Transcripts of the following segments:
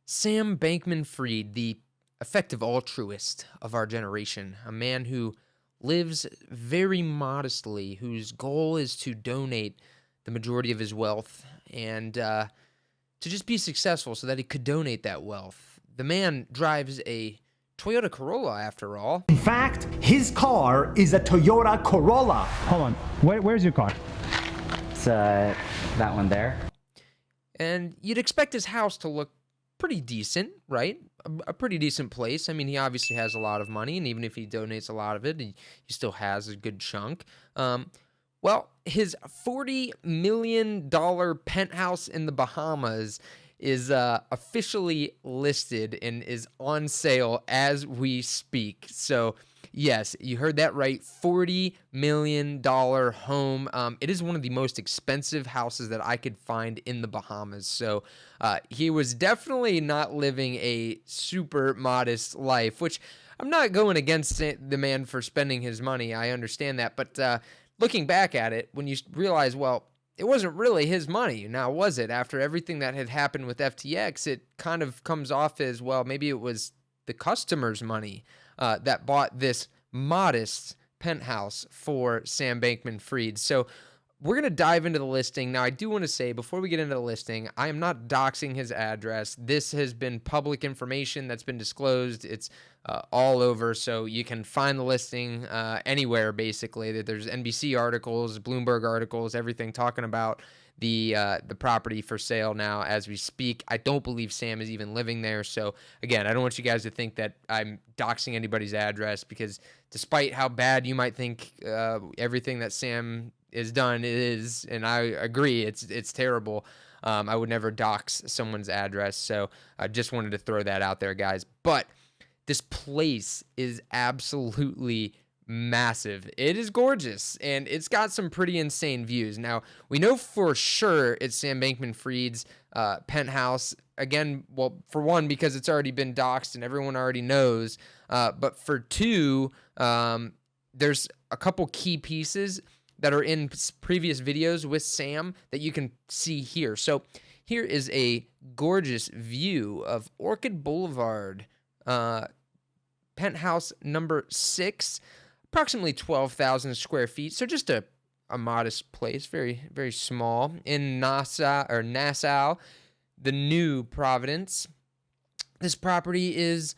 Sam Bankman-Fried, the effective altruist of our generation, a man who lives very modestly, whose goal is to donate the majority of his wealth and to just be successful so that he could donate that wealth. The man drives a Toyota Corolla, after all. In fact, his car is a Toyota Corolla. Hold on. Where's your car? It's that one there. And you'd expect his house to look pretty decent, right? A pretty decent place. I mean, he obviously has a lot of money, and even if he donates a lot of it, he still has a good chunk. Well, his $40 million penthouse in the Bahamas is officially listed and is on sale as we speak. So, yes, you heard that right. $40 million home. It is one of the most expensive houses that I could find in the Bahamas. So he was definitely not living a super modest life, which I'm not going against the man for spending his money. I understand that. But looking back at it, when you realize, well, it wasn't really his money. Now, was it? After everything that had happened with FTX, it kind of comes off as, well, maybe it was the customer's money that bought this modest penthouse for Sam Bankman-Fried. So we're going to dive into the listing. Now, I do want to say, before we get into the listing, I am not doxing his address. This has been public information that's been disclosed. It's all over, so you can find the listing anywhere, basically. There's NBC articles, Bloomberg articles, everything talking about the property for sale now as we speak. I don't believe Sam is even living there. So, again, I don't want you guys to think that I'm doxing anybody's address, because despite how bad you might think everything that Sam is done, it is, and I agree, it's terrible. I would never dox someone's address, so I just wanted to throw that out there, guys. But this place is absolutely massive. It is gorgeous, and it's got some pretty insane views. Now, we know for sure it's Sam Bankman-Fried's penthouse. Again, well, for one, because it's already been doxed and everyone already knows. But for two, there's a couple key pieces that are in previous videos with Sam that you can see here. So here is a gorgeous view of Orchid Boulevard, penthouse number 6, approximately 12,000 square feet. So just a modest place, very, very small, in Nassau, the New Providence. This property is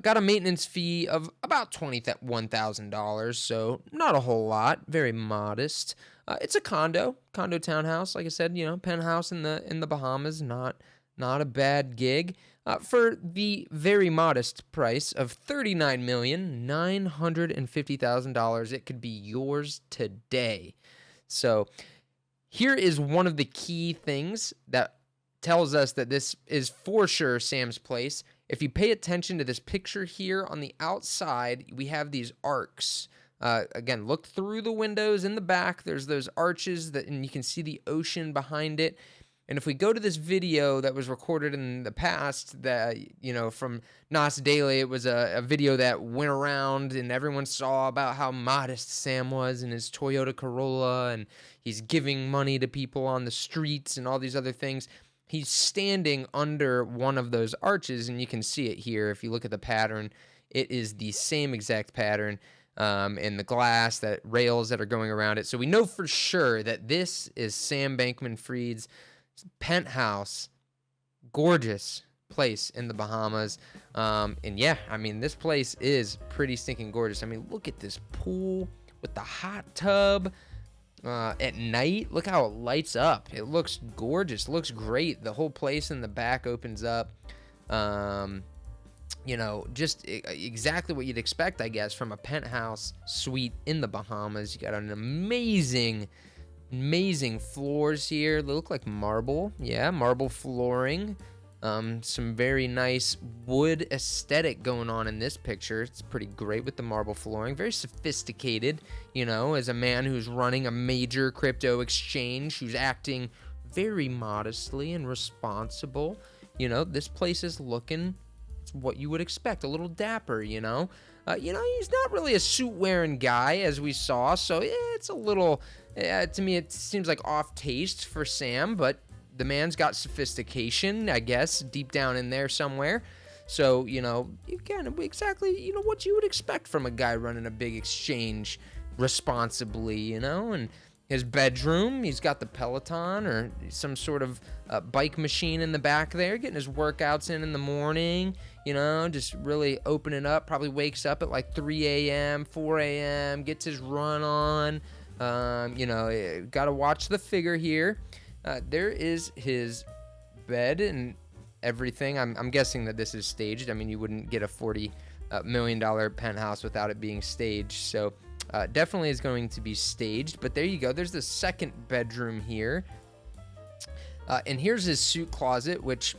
got a maintenance fee of about $21,000, so not a whole lot, very modest. It's a condo townhouse, like I said, penthouse in the Bahamas, not a bad gig. For the very modest price of $39,950,000, it could be yours today. So here is one of the key things that tells us that this is for sure Sam's place. If you pay attention to this picture here on the outside, we have these arcs. Again, look through the windows in the back. There's those arches and you can see the ocean behind it. And if we go to this video that was recorded in the past, that from Nas Daily, it was a video that went around and everyone saw about how modest Sam was in his Toyota Corolla, and he's giving money to people on the streets and all these other things. He's standing under one of those arches, and you can see it here. If you look at the pattern, it is the same exact pattern in the glass, that rails that are going around it. So we know for sure that this is Sam Bankman-Fried's penthouse, gorgeous place in the Bahamas. And yeah, I mean, this place is pretty stinking gorgeous. I mean, look at this pool with the hot tub. At night, look how it lights up. It looks gorgeous, looks great. The whole place in the back opens up. Just exactly what you'd expect, I guess, from a penthouse suite in the Bahamas. You got an amazing floors here. They look like marble. Yeah, marble flooring. Some very nice wood aesthetic going on in this picture. It's pretty great with the marble flooring. Very sophisticated, as a man who's running a major crypto exchange, who's acting very modestly and responsible. This place is looking what you would expect, a little dapper, he's not really a suit-wearing guy, as we saw, so it's a little, to me, it seems like off taste for Sam, but the man's got sophistication, I guess, deep down in there somewhere. So, again, exactly, what you would expect from a guy running a big exchange responsibly, and his bedroom, he's got the Peloton or some sort of bike machine in the back there, getting his workouts in the morning, just really opening up, probably wakes up at like 3 a.m., 4 a.m., gets his run on, got to watch the figure here. There is his bed and everything. I'm guessing that this is staged. I mean, you wouldn't get a $40 million penthouse without it being staged, so definitely is going to be staged. But there you go. There's the second bedroom here. And here's his suit closet, which,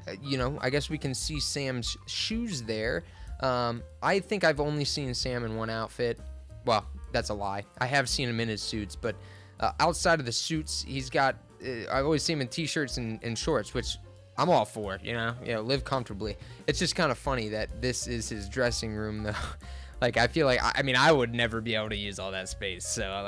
I guess we can see Sam's shoes there. I think I've only seen Sam in one outfit. Well, that's a lie. I have seen him in his suits, but outside of the suits, he's got, I've always seen him in t-shirts and shorts, which I'm all for, live comfortably. It's just kind of funny that this is his dressing room, though. Like, I feel like, I would never be able to use all that space. So,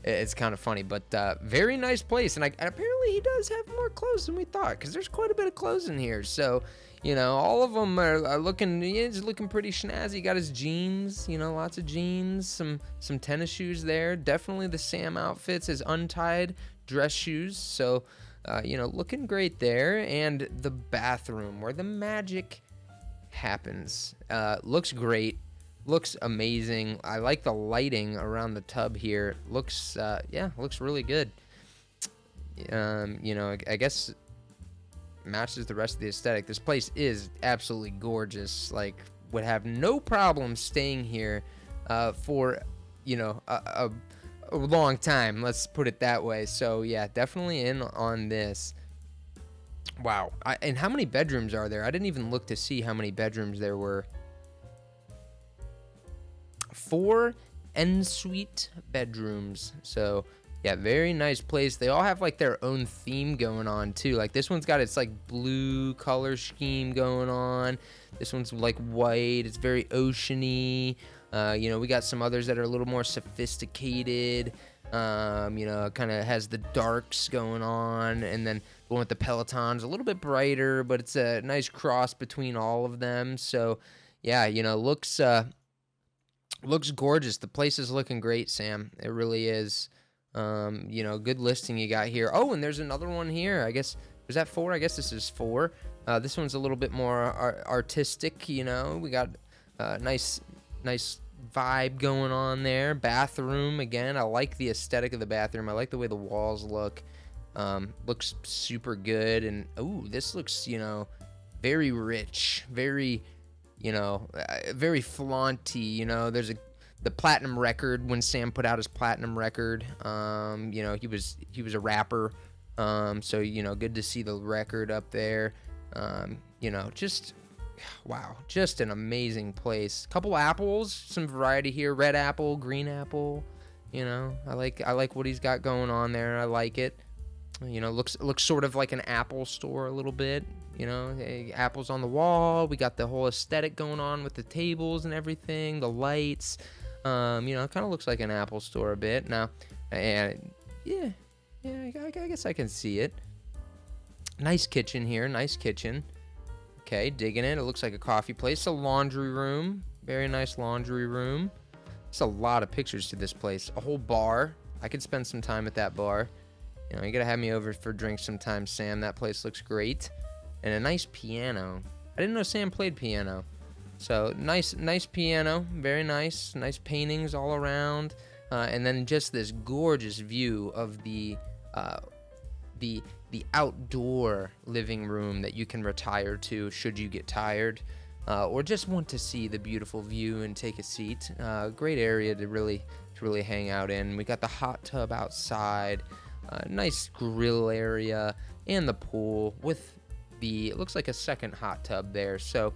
it's kind of funny, but very nice place. And apparently he does have more clothes than we thought, because there's quite a bit of clothes in here. So, all of them are looking, he's looking pretty snazzy. Got his jeans, lots of jeans, some tennis shoes there. Definitely the Sam outfits, his untied dress shoes. So, looking great there. And the bathroom where the magic happens. Looks great. Looks amazing. I like the lighting around the tub here. Looks really good. I guess matches the rest of the aesthetic. This place is absolutely gorgeous. Like, would have no problem staying here for, a long time. Let's put it that way. So, yeah, definitely in on this. Wow. And how many bedrooms are there? I didn't even look to see how many bedrooms there were. 4 ensuite bedrooms. So yeah, very nice place. They all have like their own theme going on too. Like this one's got its like blue color scheme going on. This one's like white. It's very oceany. We got some others that are a little more sophisticated. Kind of has the darks going on, and then the one with the Peloton's a little bit brighter, but it's a nice cross between all of them. So yeah, looks gorgeous. The place is looking great, Sam. It really is. Good listing you got here. Oh, and there's another one here. I guess, was that 4? I guess this is 4. This one's a little bit more artistic, We got nice vibe going on there. Bathroom, again. I like the aesthetic of the bathroom. I like the way the walls look. Looks super good. And, ooh, this looks, very rich. Very... very flaunty, there's the platinum record when Sam put out his platinum record. He was a rapper. So, good to see the record up there. Just, wow, just an amazing place. Couple apples, some variety here, red apple, green apple, I like what he's got going on there. I like it. Looks sort of like an Apple store a little bit. Apples on the wall. We got the whole aesthetic going on with the tables and everything, the lights. It kind of looks like an Apple store a bit now. And yeah, I guess I can see it. Nice kitchen here. Nice kitchen. Okay, digging it. It looks like a coffee place. A laundry room. Very nice laundry room. There's a lot of pictures to this place. A whole bar. I could spend some time at that bar. You gotta have me over for drinks sometime, Sam. That place looks great. And a nice piano. I didn't know Sam played piano. So nice piano. Very nice. Nice paintings all around. And then just this gorgeous view of the outdoor living room that you can retire to should you get tired. Or just want to see the beautiful view and take a seat. Great area to really hang out in. We got the hot tub outside. Nice grill area and the pool with it looks like a second hot tub there. So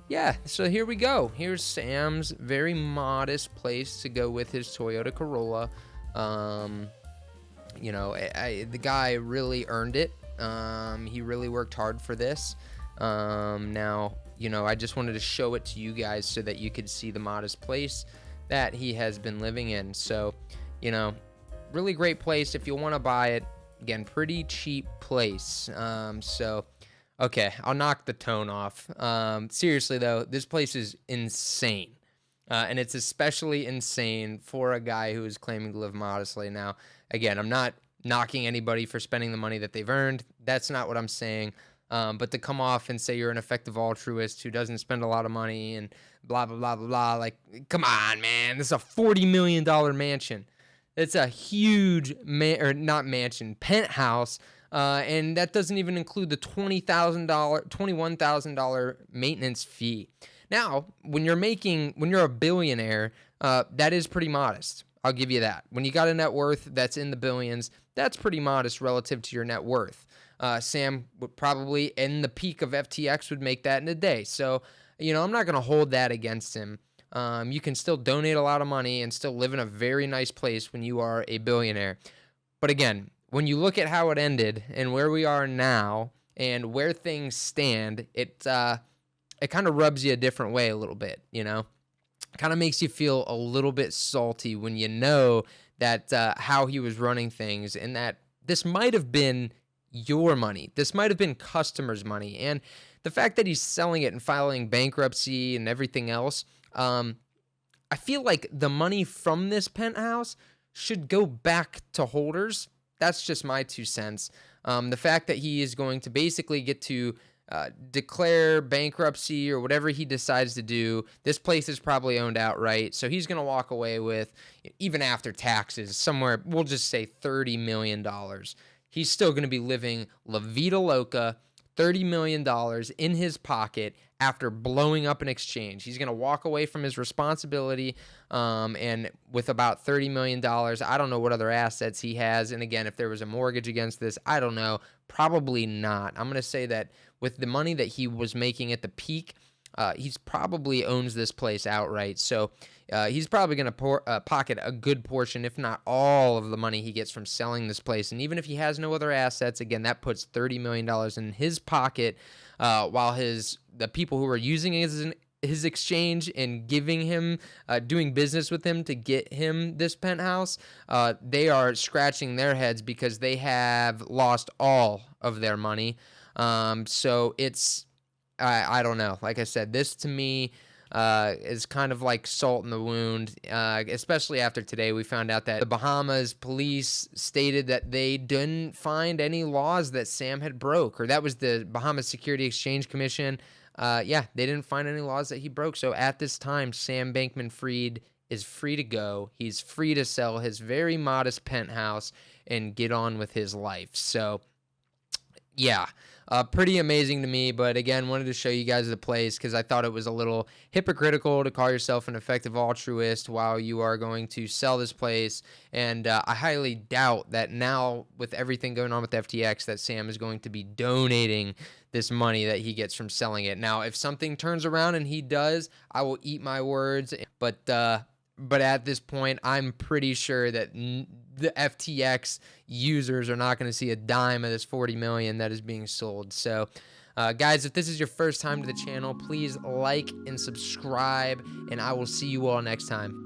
yeah, so here we go. Here's Sam's very modest place to go with his Toyota Corolla. The guy really earned it. He really worked hard for this. Now, I just wanted to show it to you guys so that you could see the modest place that he has been living in. So, really great place. If you want to buy it, Again, pretty cheap place. Okay, I'll knock the tone off. Seriously though, this place is insane. And it's especially insane for a guy who is claiming to live modestly. Now, again, I'm not knocking anybody for spending the money that they've earned. That's not what I'm saying. But to come off and say you're an effective altruist who doesn't spend a lot of money and blah, blah, blah, blah, blah, like, come on, man. This is a $40 million mansion. It's a huge, not mansion, penthouse. And that doesn't even include the $21,000 maintenance fee. Now, when you're a billionaire, that is pretty modest. I'll give you that. When you got a net worth that's in the billions, that's pretty modest relative to your net worth. Sam would probably, in the peak of FTX, would make that in a day. So, I'm not going to hold that against him. You can still donate a lot of money and still live in a very nice place when you are a billionaire. But again, when you look at how it ended and where we are now and where things stand, it kind of rubs you a different way a little bit, Kind of makes you feel a little bit salty when you know that how he was running things and that this might have been your money. This might have been customers' money. And the fact that he's selling it and filing bankruptcy and everything else, I feel like the money from this penthouse should go back to holders. That's just my 2 cents. The fact that he is going to basically get to declare bankruptcy or whatever he decides to do, this place is probably owned outright. So he's going to walk away with, even after taxes, somewhere, we'll just say $30 million. He's still going to be living La Vida Loca, $30 million in his pocket after blowing up an exchange. He's going to walk away from his responsibility and with about $30 million. I don't know what other assets he has. And again, if there was a mortgage against this, I don't know. Probably not. I'm going to say that with the money that he was making at the peak, he's probably owns this place outright. So he's probably going to pocket a good portion, if not all of the money he gets from selling this place. And even if he has no other assets, again, that puts $30 million in his pocket, while the people who are using his exchange and giving him, doing business with him to get him this penthouse, they are scratching their heads because they have lost all of their money. So it's, I don't know. Like I said, this to me is kind of like salt in the wound, especially after today. We found out that the Bahamas police stated that they didn't find any laws that Sam had broke, or that was the Bahamas Security Exchange Commission. They didn't find any laws that he broke. So at this time, Sam Bankman-Fried is free to go. He's free to sell his very modest penthouse and get on with his life. So yeah, pretty amazing to me. But again, wanted to show you guys the place because I thought it was a little hypocritical to call yourself an effective altruist while you are going to sell this place. And I highly doubt that now with everything going on with FTX that Sam is going to be donating this money that he gets from selling it. Now, if something turns around and he does, I will eat my words. But at this point, I'm pretty sure that the FTX users are not going to see a dime of this $40 million that is being sold. So, guys, if this is your first time to the channel, please like and subscribe, and I will see you all next time.